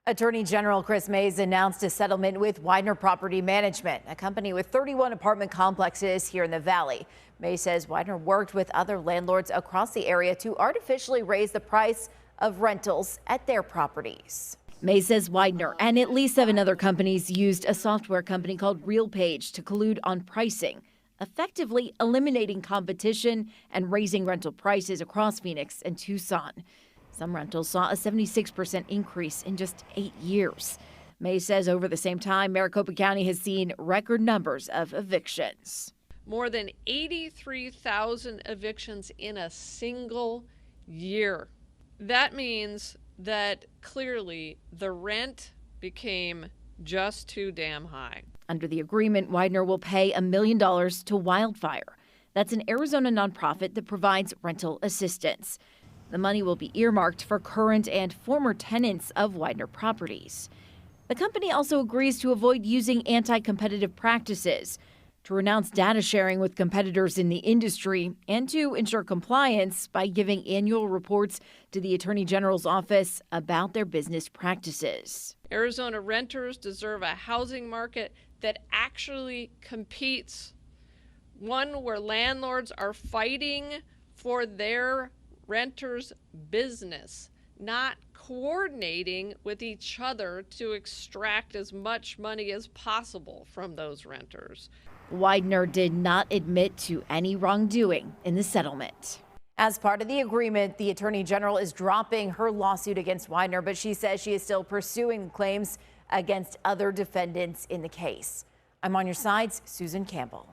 Attorney General Kris Mayes announced a settlement with Weidner Property Management, a company with 31 apartment complexes here in the Valley. Mayes says Weidner worked with other landlords across the area to artificially raise the price of rentals at their properties. Mayes says Weidner and at least 7 other companies used a software company called RealPage to collude on pricing, effectively eliminating competition and raising rental prices across Phoenix and Tucson. Some rentals saw a 76% increase in just 8 years. Mayes says over the same time, Maricopa County has seen record numbers of evictions. More than 83,000 evictions in a single year. That means that clearly the rent became just too damn high. Under the agreement, Weidner will pay $1 million to Wildfire. That's an Arizona nonprofit that provides rental assistance. The money will be earmarked for current and former tenants of Weidner properties. The company also agrees to avoid using anti-competitive practices, to renounce data sharing with competitors in the industry, and to ensure compliance by giving annual reports to the Attorney General's office about their business practices. Arizona renters deserve a housing market that actually competes, one where landlords are fighting for their renters' business, not coordinating with each other to extract as much money as possible from those renters. Weidner did not admit to any wrongdoing in the settlement. As part of the agreement, the Attorney General is dropping her lawsuit against Weidner, but she says she is still pursuing claims against other defendants in the case. I'm on your side's Susan Campbell.